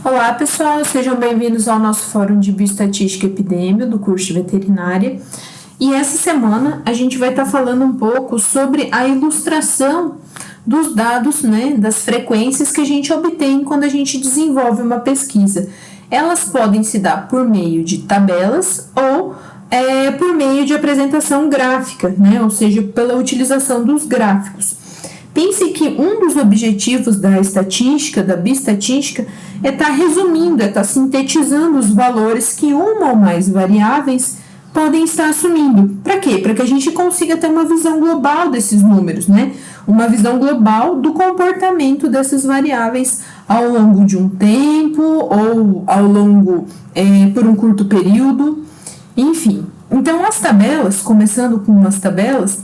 Olá, pessoal, sejam bem-vindos ao nosso Fórum de Bioestatística Epidêmio do curso de Veterinária. E essa semana a gente vai estar falando um pouco sobre a ilustração dos dados, das frequências que a gente obtém quando a gente desenvolve uma pesquisa. Elas podem se dar por meio de tabelas ou por meio de apresentação gráfica, ou seja, pela utilização dos gráficos. Pense que um dos objetivos da estatística, da bioestatística, é estar resumindo, é estar sintetizando os valores que uma ou mais variáveis podem estar assumindo. Para quê? Para que a gente consiga ter uma visão global desses números, Uma visão global do comportamento dessas variáveis ao longo de um tempo ou ao longo por um curto período, enfim. Então, as tabelas, começando com as tabelas,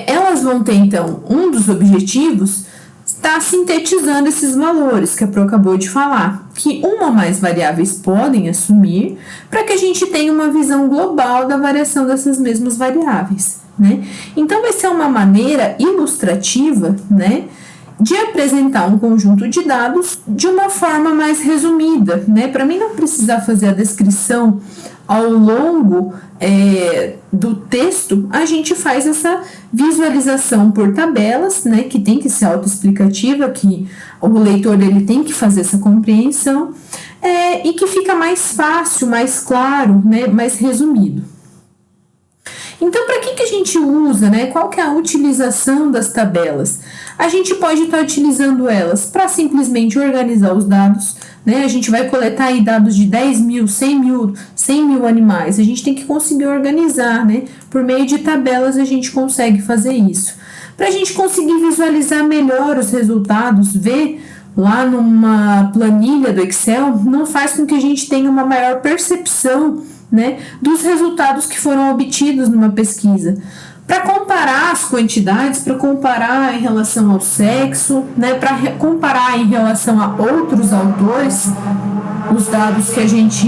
elas vão ter, então, um dos objetivos está sintetizando esses valores que a Pro acabou de falar, que uma ou mais variáveis podem assumir para que a gente tenha uma visão global da variação dessas mesmas variáveis, Então, vai ser uma maneira ilustrativa, de apresentar um conjunto de dados de uma forma mais resumida, Para mim não precisar fazer a descrição ao longo do texto, a gente faz essa visualização por tabelas, que tem que ser autoexplicativa, que o leitor ele tem que fazer essa compreensão, e que fica mais fácil, mais claro, mais resumido. Então, para que a gente usa, Qual que é a utilização das tabelas? A gente pode estar utilizando elas para simplesmente organizar os dados, A gente vai coletar aí dados de 10 mil, 100 mil animais. A gente tem que conseguir organizar, Por meio de tabelas a gente consegue fazer isso. Para a gente conseguir visualizar melhor os resultados, ver lá numa planilha do Excel, não faz com que a gente tenha uma maior percepção dos resultados que foram obtidos numa pesquisa. Para comparar as quantidades, para comparar em relação ao sexo, para comparar em relação a outros autores, os dados que a gente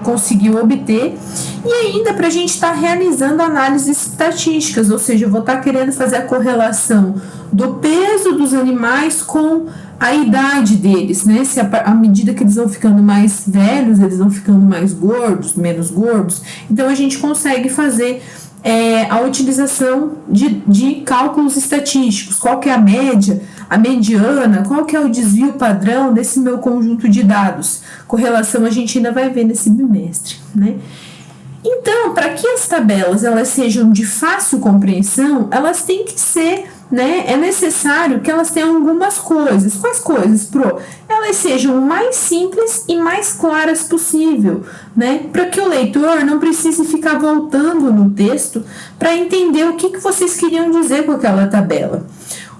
conseguiu obter, e ainda para a gente estar realizando análises estatísticas, ou seja, eu vou estar querendo fazer a correlação do peso dos animais com a idade deles, Se à medida que eles vão ficando mais velhos, eles vão ficando mais gordos, menos gordos. Então, a gente consegue fazer a utilização de cálculos estatísticos. Qual que é a média, a mediana, qual que é o desvio padrão desse meu conjunto de dados? Correlação a gente ainda vai ver nesse bimestre, Então, para que as tabelas elas sejam de fácil compreensão, elas têm que ser, é necessário que elas tenham algumas coisas. Quais coisas, Pro? Elas sejam o mais simples e mais claras possível, Para que o leitor não precise ficar voltando no texto para entender o que vocês queriam dizer com aquela tabela.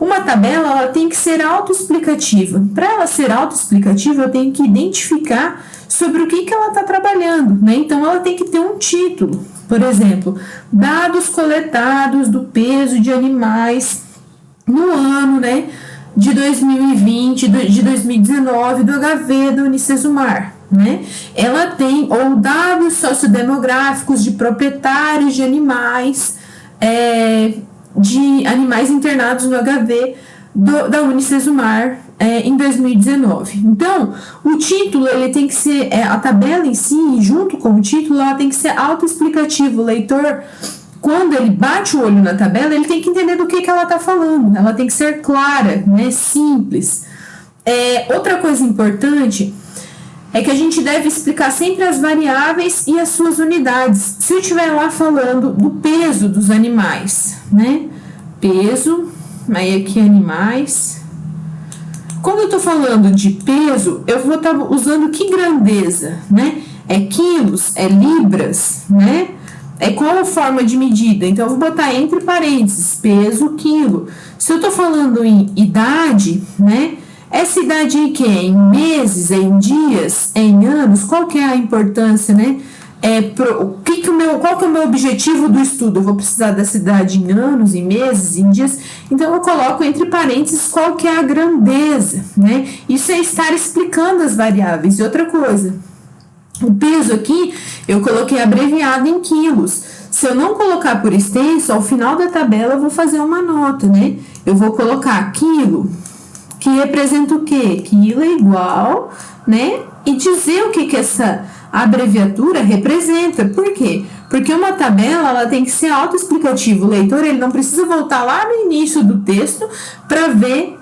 Uma tabela ela tem que ser autoexplicativa. Para ela ser autoexplicativa, eu tenho que identificar sobre o que ela está trabalhando, Então, ela tem que ter um título. Por exemplo, dados coletados do peso de animais no ano, de 2020, de 2019, do HV da Unicesumar, Ela tem, ou dados sociodemográficos de proprietários de animais, internados no HV da Unicesumar em 2019. Então, o título ele tem que ser, a tabela em si, junto com o título, ela tem que ser autoexplicativo. O leitor, quando ele bate o olho na tabela, ele tem que entender do que ela está falando. Ela tem que ser clara, simples. Outra coisa importante é que a gente deve explicar sempre as variáveis e as suas unidades. Se eu estiver lá falando do peso dos animais, Peso, aí aqui animais. Quando eu estou falando de peso, eu vou estar usando que grandeza, É quilos, é libras, Qual forma de medida? Então, eu vou botar entre parênteses, peso, quilo. Se eu estou falando em idade, Essa idade em que? Em meses, em dias, em anos? Qual que é a importância, qual que é o meu objetivo do estudo? Eu vou precisar dessa idade em anos, em meses, em dias. Então, eu coloco entre parênteses qual que é a grandeza, Isso é estar explicando as variáveis. E outra coisa, o peso aqui, eu coloquei abreviado em quilos. Se eu não colocar por extenso, ao final da tabela eu vou fazer uma nota, Eu vou colocar quilo, que representa o quê? Quilo é igual, né? E dizer o que essa abreviatura representa. Por quê? Porque uma tabela ela tem que ser autoexplicativa. O leitor ele não precisa voltar lá no início do texto para ver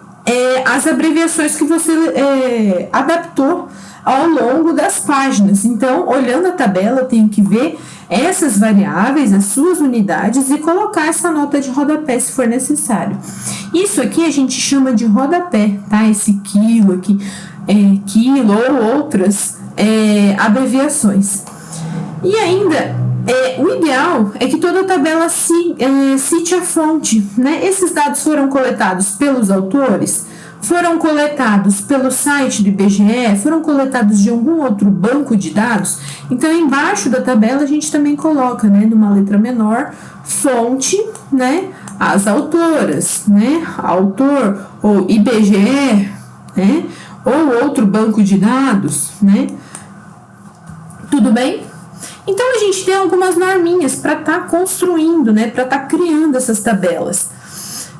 as abreviações que você adaptou ao longo das páginas. Então, olhando a tabela, eu tenho que ver essas variáveis, as suas unidades e colocar essa nota de rodapé se for necessário. Isso aqui a gente chama de rodapé, tá? Esse quilo aqui, quilo ou outras abreviações. E ainda, o ideal é que toda a tabela cite a fonte, né? Esses dados foram coletados pelos autores, foram coletados pelo site do IBGE, foram coletados de algum outro banco de dados. Então, embaixo da tabela a gente também coloca, né, numa letra menor, fonte, né, as autoras, né, autor ou IBGE, né, ou outro banco de dados, né. Tudo bem? Então, a gente tem algumas norminhas para estar construindo, né, para estar criando essas tabelas.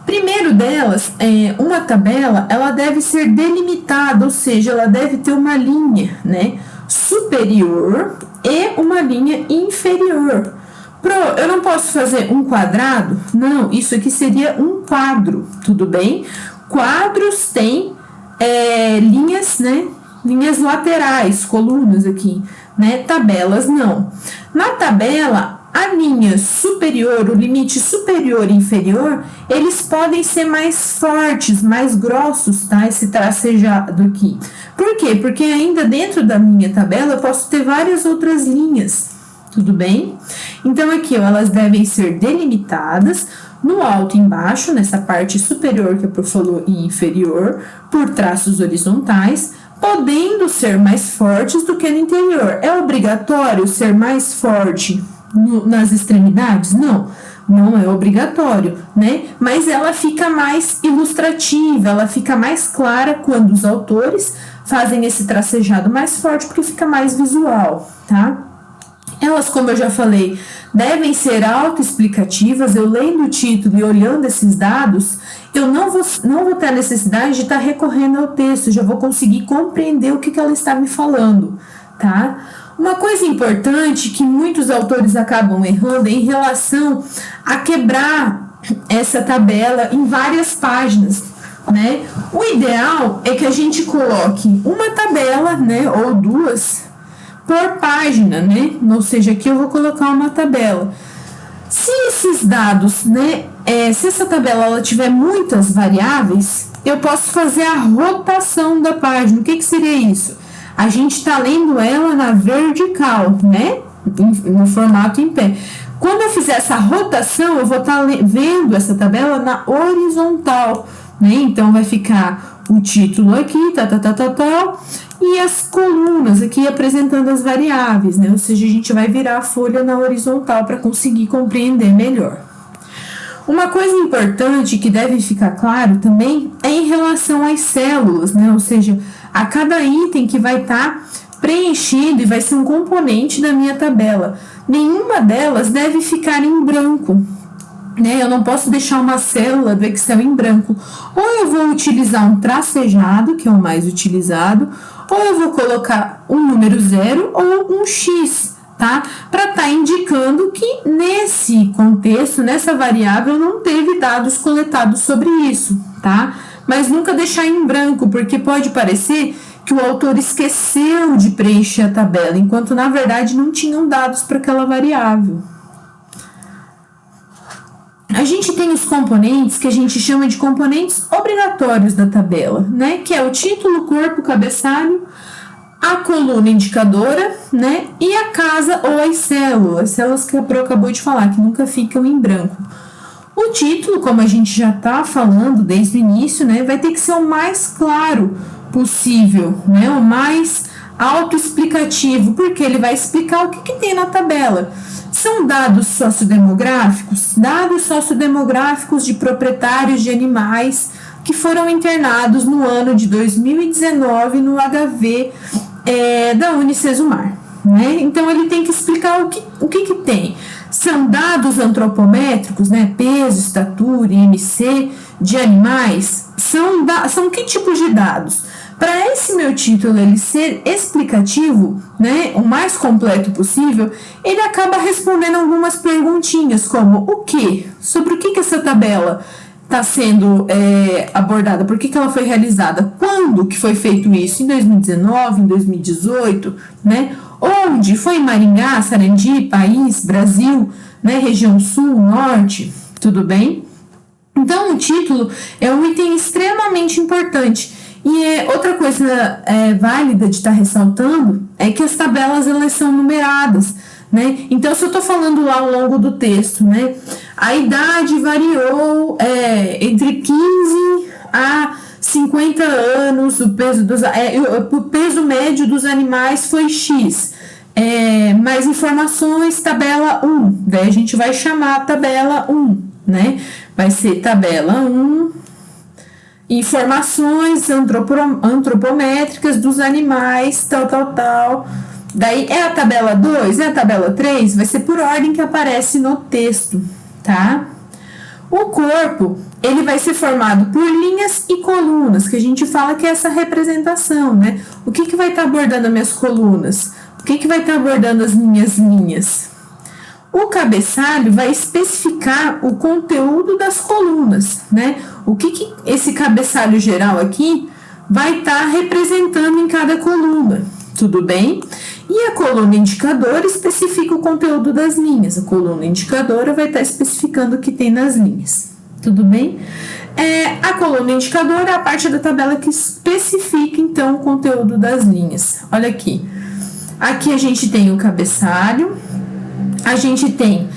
Primeiro delas, uma tabela, ela deve ser delimitada, ou seja, ela deve ter uma linha, né, superior e uma linha inferior. Eu não posso fazer um quadrado? Não, isso aqui seria um quadro, tudo bem? Quadros têm linhas, né, linhas laterais, colunas aqui, né, tabelas não. Na tabela, a linha superior, o limite superior e inferior, eles podem ser mais fortes, mais grossos, tá? Esse tracejado aqui. Por quê? Porque ainda dentro da minha tabela eu posso ter várias outras linhas, tudo bem? Então aqui, ó, elas devem ser delimitadas no alto e embaixo, nessa parte superior que a Pro falou e inferior, por traços horizontais, podendo ser mais fortes do que no interior. É obrigatório ser mais forte nas extremidades? Não, não é obrigatório, né? Mas ela fica mais ilustrativa, ela fica mais clara quando os autores fazem esse tracejado mais forte, porque fica mais visual, tá? Elas, como eu já falei, devem ser autoexplicativas. Eu lendo o título e olhando esses dados, eu não vou ter a necessidade de estar recorrendo ao texto, já vou conseguir compreender o que ela está me falando, tá? Uma coisa importante que muitos autores acabam errando é em relação a quebrar essa tabela em várias páginas, né? O ideal é que a gente coloque uma tabela, né, ou duas por página, né? Ou seja, aqui eu vou colocar uma tabela. Se esses dados, né, se essa tabela ela tiver muitas variáveis, eu posso fazer a rotação da página. O que seria isso? A gente está lendo ela na vertical, né? No formato em pé. Quando eu fizer essa rotação, eu vou estar vendo essa tabela na horizontal, né? Então, vai ficar o título aqui, e as colunas aqui apresentando as variáveis, né? Ou seja, a gente vai virar a folha na horizontal para conseguir compreender melhor. Uma coisa importante que deve ficar claro também é em relação às células, né? Ou seja, a cada item que vai estar preenchido e vai ser um componente da minha tabela. Nenhuma delas deve ficar em branco, né? Eu não posso deixar uma célula do Excel em branco. Ou eu vou utilizar um tracejado, que é o mais utilizado, ou eu vou colocar um número 0 ou um X, tá? Para estar indicando que nesse contexto, nessa variável, não teve dados coletados sobre isso, tá? Mas nunca deixar em branco, porque pode parecer que o autor esqueceu de preencher a tabela, enquanto na verdade não tinham dados para aquela variável. A gente tem os componentes que a gente chama de componentes obrigatórios da tabela, né? Que é o título, corpo, cabeçalho, a coluna indicadora, né? E a casa ou as células que a Pro acabou de falar, que nunca ficam em branco. O título, como a gente já está falando desde o início, né? Vai ter que ser o mais claro possível, né? O mais autoexplicativo, porque ele vai explicar o que tem na tabela. São dados sociodemográficos de proprietários de animais que foram internados no ano de 2019 no HV da Unicesumar, né? Então, ele tem que explicar o que tem. São dados antropométricos, né? Peso, estatura, IMC de animais. São que tipos de dados? Para esse meu título ele ser explicativo, né, o mais completo possível, ele acaba respondendo algumas perguntinhas, como o que? Sobre o que essa tabela está sendo abordada? Por que ela foi realizada? Quando que foi feito isso? Em 2019, em 2018, né? Onde? Foi em Maringá, Sarandi, país, Brasil, né? Região sul, norte, tudo bem? Então, o título é um item extremamente importante. E outra coisa válida de estar ressaltando é que as tabelas elas são numeradas, né? Então, se eu estou falando lá ao longo do texto, né? A idade variou entre 15 a 50 anos, o peso médio dos animais foi X. Mais informações, tabela 1. Daí a gente vai chamar a tabela 1, né? Vai ser tabela 1. Informações antropométricas dos animais, tal. Daí é a tabela 2, é a tabela 3, vai ser por ordem que aparece no texto, tá? O corpo, ele vai ser formado por linhas e colunas, que a gente fala que é essa representação, né? O que vai estar abordando as minhas colunas? O que vai estar abordando as minhas linhas? O cabeçalho vai especificar o conteúdo das colunas, né? O que esse cabeçalho geral aqui vai estar representando em cada coluna, tudo bem? E a coluna indicadora especifica o conteúdo das linhas. A coluna indicadora vai estar especificando o que tem nas linhas, tudo bem? A coluna indicadora é a parte da tabela que especifica, então, o conteúdo das linhas. Olha aqui. Aqui a gente tem o cabeçalho. A gente tem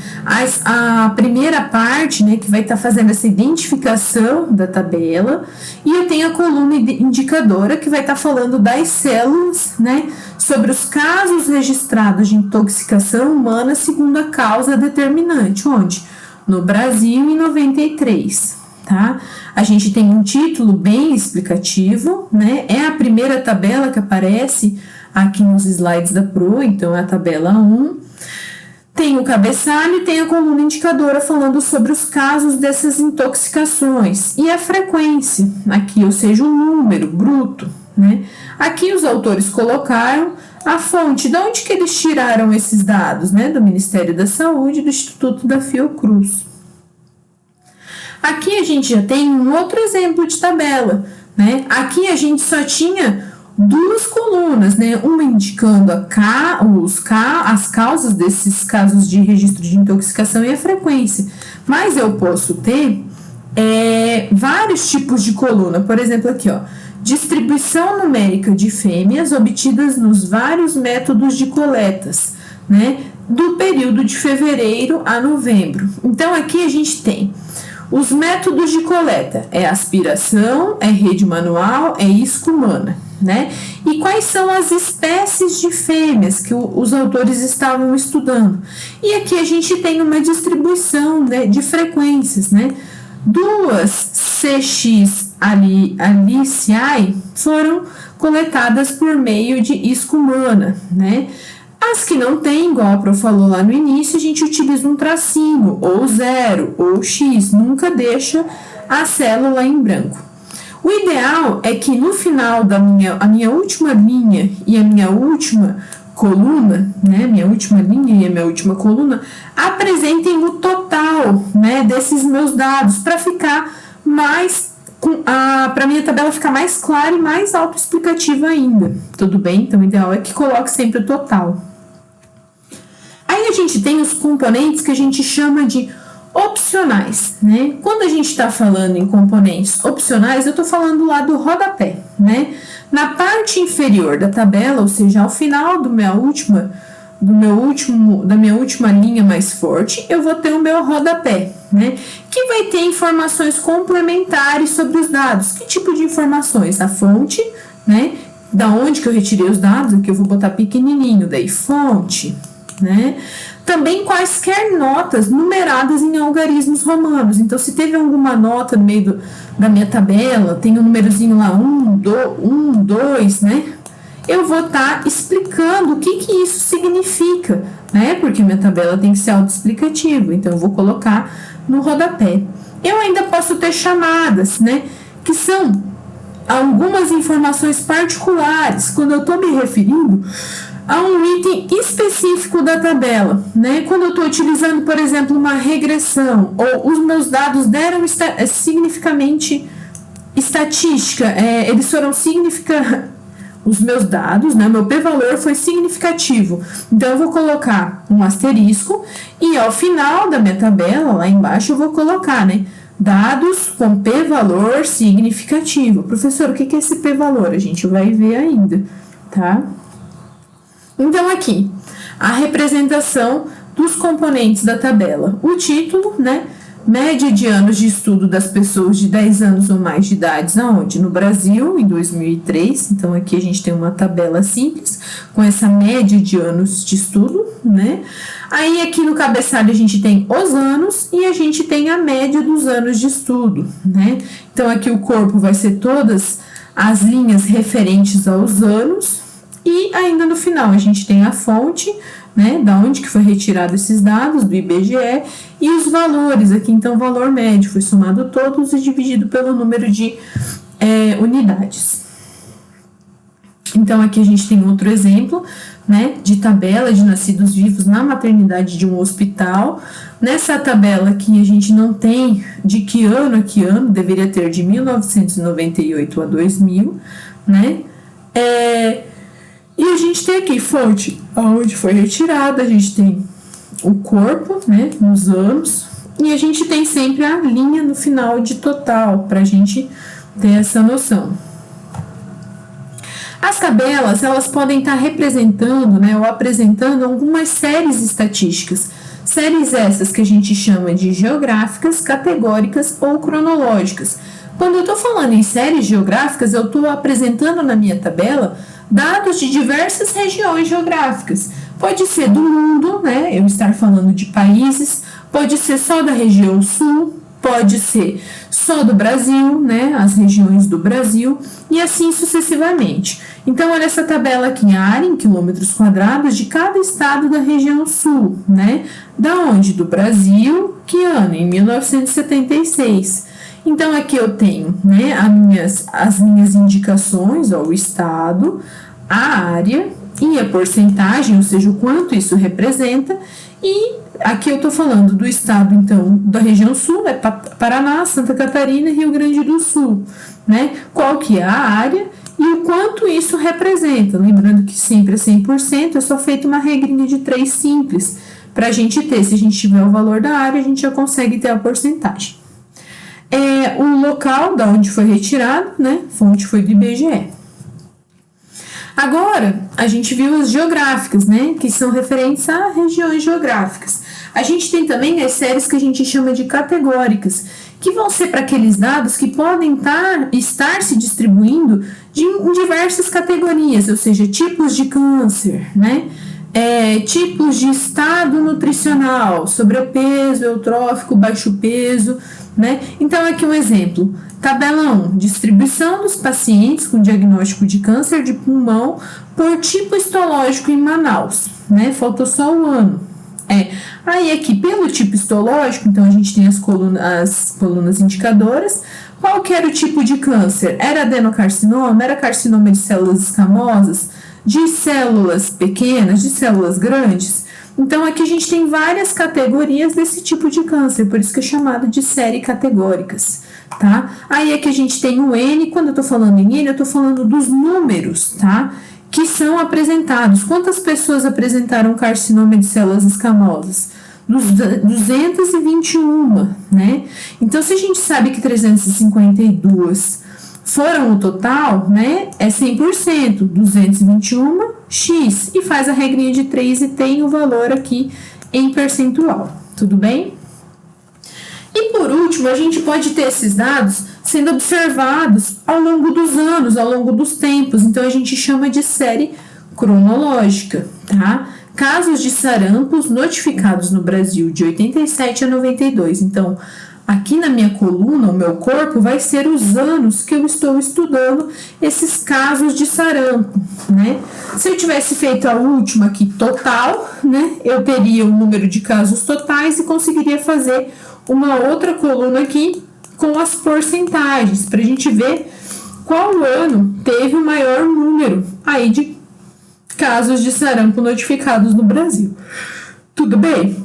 a primeira parte, né, que vai estar fazendo essa identificação da tabela, e eu tenho a coluna indicadora, que vai estar falando das células, né, sobre os casos registrados de intoxicação humana segundo a causa determinante, onde? No Brasil, em 93, tá? A gente tem um título bem explicativo, né, é a primeira tabela que aparece aqui nos slides da Pro, então é a tabela 1. Tem o cabeçalho e tem a coluna indicadora falando sobre os casos dessas intoxicações e a frequência, aqui, ou seja, o número bruto, né? Aqui os autores colocaram a fonte, de onde que eles tiraram esses dados, né? Do Ministério da Saúde e do Instituto da Fiocruz. Aqui a gente já tem um outro exemplo de tabela, né? Aqui a gente só tinha duas colunas, né? Uma indicando as causas desses casos de registro de intoxicação e a frequência. Mas eu posso ter vários tipos de coluna. Por exemplo, aqui, ó, distribuição numérica de fêmeas obtidas nos vários métodos de coletas, né? Do período de fevereiro a novembro. Então, aqui a gente tem os métodos de coleta: aspiração, rede manual, isca humana, né? E quais são as espécies de fêmeas que os autores estavam estudando? E aqui a gente tem uma distribuição, né, de frequências, né? Duas CX aliciae foram coletadas por meio de isca humana, né? As que não tem, igual a Pro falou lá no início, a gente utiliza um tracinho, ou 0, ou X, nunca deixa a célula em branco. O ideal é que no final da minha última linha e a minha última coluna, né, minha última linha e a minha última coluna, apresentem o total, né, desses meus dados, para ficar mais, para minha tabela ficar mais clara e mais autoexplicativa ainda, tudo bem? Então o ideal é que coloque sempre o total. Aí a gente tem os componentes que a gente chama de opcionais, né? Quando a gente está falando em componentes opcionais, eu estou falando lá do rodapé, né? Na parte inferior da tabela, ou seja, ao final da minha última linha mais forte, eu vou ter o meu rodapé, né? Que vai ter informações complementares sobre os dados. Que tipo de informações? A fonte, né? Da onde que eu retirei os dados? Aqui eu vou botar pequenininho, daí fonte, né? Também quaisquer notas numeradas em algarismos romanos. Então, se teve alguma nota no meio da minha tabela, tem um númerozinho lá, 1, 2, né? eu vou estar explicando o que isso significa, né? Porque minha tabela tem que ser autoexplicativa, então eu vou colocar no rodapé. Eu ainda posso ter chamadas, né? Que são algumas informações particulares, quando eu estou me referindo a um item específico da tabela, né? Quando eu estou utilizando, por exemplo, uma regressão, ou os meus dados deram significativamente estatística, eles foram os meus dados, né? Meu p-valor foi significativo, então eu vou colocar um asterisco e ao final da minha tabela, lá embaixo, eu vou colocar, né? Dados com p-valor significativo. Professor, o que é esse p-valor? A gente vai ver ainda, tá? Então, aqui, a representação dos componentes da tabela. O título, né? Média de anos de estudo das pessoas de 10 anos ou mais de idade, aonde? No Brasil, em 2003. Então, aqui a gente tem uma tabela simples, com essa média de anos de estudo, né? Aí, aqui no cabeçalho, a gente tem os anos e a gente tem a média dos anos de estudo, né? Então, aqui o corpo vai ser todas as linhas referentes aos anos. E ainda no final a gente tem a fonte, né, da onde que foi retirado esses dados, do IBGE, e os valores aqui, então o valor médio foi somado todos e dividido pelo número de unidades. Então aqui a gente tem outro exemplo, né, de tabela de nascidos vivos na maternidade de um hospital. Nessa tabela aqui a gente não tem de que ano a que ano, deveria ter de 1998 a 2000, né, e a gente tem aqui fonte, aonde foi retirada, a gente tem o corpo, né, nos anos, e a gente tem sempre a linha no final de total, para a gente ter essa noção. As tabelas, elas podem estar representando, né, ou apresentando algumas séries estatísticas. Séries essas que a gente chama de geográficas, categóricas ou cronológicas. Quando eu estou falando em séries geográficas, eu estou apresentando na minha tabela dados de diversas regiões geográficas. Pode ser do mundo, né? Eu estar falando de países, pode ser só da região sul, pode ser só do Brasil, né? As regiões do Brasil, e assim sucessivamente. Então, olha essa tabela aqui, a área em quilômetros quadrados de cada estado da região sul, né? Da onde? Do Brasil, que ano? Em 1976. Então, aqui eu tenho, né, as minhas indicações, ó, o estado, a área e a porcentagem, ou seja, o quanto isso representa. E aqui eu estou falando do estado, então, da região sul, é Paraná, Santa Catarina e Rio Grande do Sul, né? Qual que é a área e o quanto isso representa. Lembrando que sempre é 100%, é só feita uma regrinha de 3 simples, para a gente ter, se a gente tiver o valor da área, a gente já consegue ter a porcentagem. O local da onde foi retirado, né? Fonte foi do IBGE. Agora, a gente viu as geográficas, né? Que são referentes a regiões geográficas. A gente tem também as séries que a gente chama de categóricas, que vão ser para aqueles dados que podem estar se distribuindo em diversas categorias, ou seja, tipos de câncer, né? Tipos de estado nutricional, sobrepeso, eutrófico, baixo peso, né? Então, aqui um exemplo. Tabela 1, distribuição dos pacientes com diagnóstico de câncer de pulmão por tipo histológico em Manaus, né? Faltou só o ano. Aí aqui, pelo tipo histológico, então a gente tem as colunas indicadoras. Qual que era o tipo de câncer? Era adenocarcinoma? Era carcinoma de células escamosas? De células pequenas? De células grandes? Então, aqui a gente tem várias categorias desse tipo de câncer, por isso que é chamado de série categóricas, tá? Aí aqui a gente tem o N, quando eu tô falando em N, eu tô falando dos números, tá? Que são apresentados. Quantas pessoas apresentaram carcinoma de células escamosas? 221, né? Então, se a gente sabe que 352 foram o total, né, é 100%, 221 x, e faz a regrinha de 3 e tem o valor aqui em percentual, tudo bem? E por último, a gente pode ter esses dados sendo observados ao longo dos anos, ao longo dos tempos, então a gente chama de série cronológica, tá? Casos de sarampos notificados no Brasil de 87 a 92, então aqui na minha coluna, o meu corpo, vai ser os anos que eu estou estudando esses casos de sarampo, né? Se eu tivesse feito a última aqui, total, né? Eu teria o número de casos totais e conseguiria fazer uma outra coluna aqui com as porcentagens, para a gente ver qual ano teve o maior número aí de casos de sarampo notificados no Brasil. Tudo bem?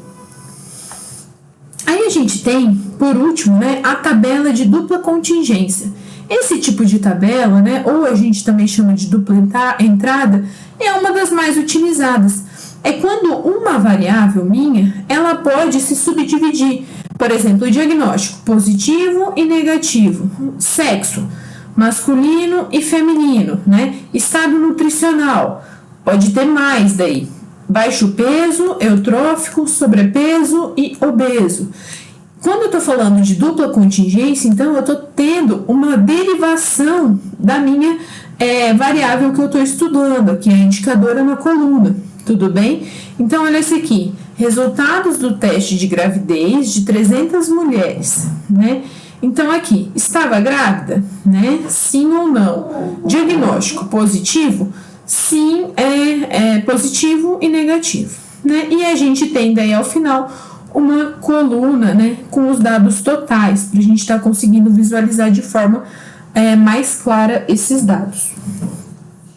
Aí a gente tem, por último, né, a tabela de dupla contingência. Esse tipo de tabela, né, ou a gente também chama de dupla entrada, é uma das mais utilizadas. É quando uma variável minha, ela pode se subdividir. Por exemplo, o diagnóstico positivo e negativo, sexo, masculino e feminino, né? Estado nutricional, pode ter mais daí. Baixo peso, eutrófico, sobrepeso e obeso. Quando eu estou falando de dupla contingência, então eu estou tendo uma derivação da minha variável que eu estou estudando, que é a indicadora na coluna. Tudo bem? Então, olha esse aqui. Resultados do teste de gravidez de 300 mulheres, né? Então, aqui, estava grávida, né? Sim ou não? Diagnóstico positivo? Sim, é positivo e negativo, né? E a gente tem daí ao final uma coluna, né, com os dados totais, para a gente estar conseguindo visualizar de forma mais clara esses dados.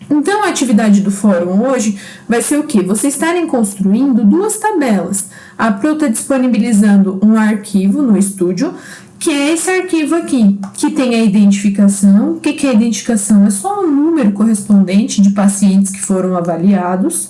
Então, a atividade do fórum hoje vai ser o quê? Vocês estarem construindo duas tabelas. A Pro está disponibilizando um arquivo no estúdio, que é esse arquivo aqui, que tem a identificação. O que é a identificação? É só um número correspondente de pacientes que foram avaliados,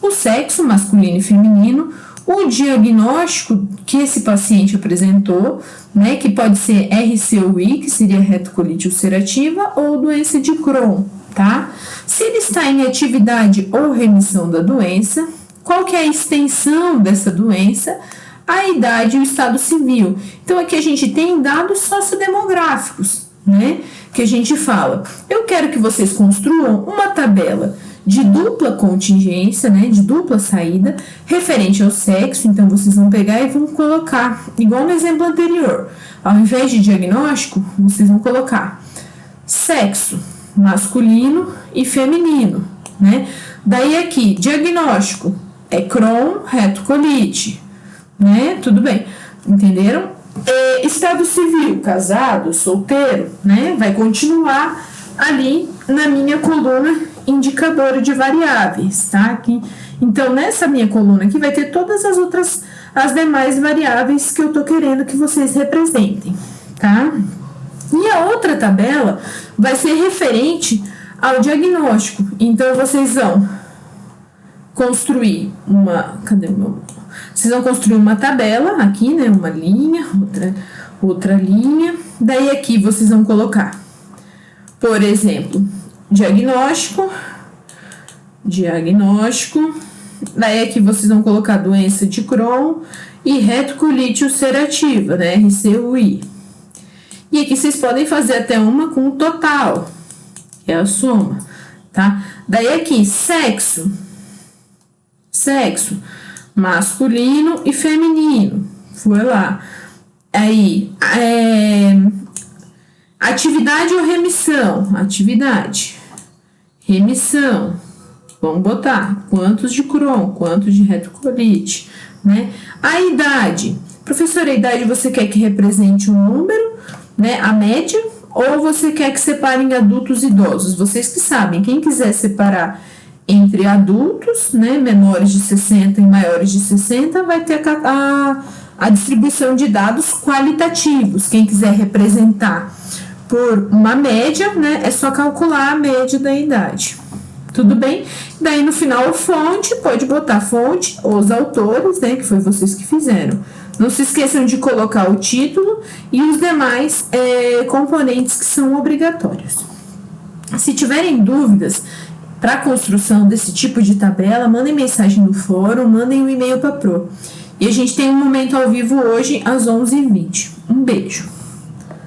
o sexo masculino e feminino, o diagnóstico que esse paciente apresentou, né, que pode ser RCUI, que seria retocolite ulcerativa, ou doença de Crohn, tá? Se ele está em atividade ou remissão da doença, qual que é a extensão dessa doença, a idade e o estado civil. Então, aqui a gente tem dados sociodemográficos, né? Que a gente fala, eu quero que vocês construam uma tabela de dupla contingência, né? De dupla saída, referente ao sexo. Então, vocês vão pegar e vão colocar, igual no exemplo anterior, ao invés de diagnóstico, vocês vão colocar sexo masculino e feminino, né? Daí aqui, diagnóstico é Crohn, retocolite, né? Tudo bem, entenderam? Estado civil, casado, solteiro, né? Vai continuar ali na minha coluna indicadora de variáveis, tá? Aqui. Então, nessa minha coluna aqui vai ter todas as demais variáveis que eu tô querendo que vocês representem, tá? E a outra tabela vai ser referente ao diagnóstico. Então, vocês vão construir Vocês vão construir uma tabela aqui, né? Uma linha, outra linha. Daí aqui vocês vão colocar, por exemplo, diagnóstico. Daí aqui vocês vão colocar doença de Crohn e retocolite ulcerativa, né? RCUI. E aqui vocês podem fazer até uma com o total, que é a soma, tá? Daí aqui, sexo masculino e feminino, foi lá. Aí, atividade ou remissão? Remissão, vamos botar quantos de Crohn, quantos de retocolite, né? A idade, professora, a idade você quer que represente um número, né, a média, ou você quer que separe em adultos e idosos? Vocês que sabem, quem quiser separar entre adultos, né, menores de 60 e maiores de 60, vai ter a distribuição de dados qualitativos. Quem quiser representar por uma média, né, é só calcular a média da idade. Tudo bem? Daí no final, fonte, pode botar fonte, os autores, né, que foi vocês que fizeram. Não se esqueçam de colocar o título e os demais componentes que são obrigatórios. Se tiverem dúvidas para a construção desse tipo de tabela, mandem mensagem no fórum, mandem um e-mail para a Pro. E a gente tem um momento ao vivo hoje às 11h20. Um beijo!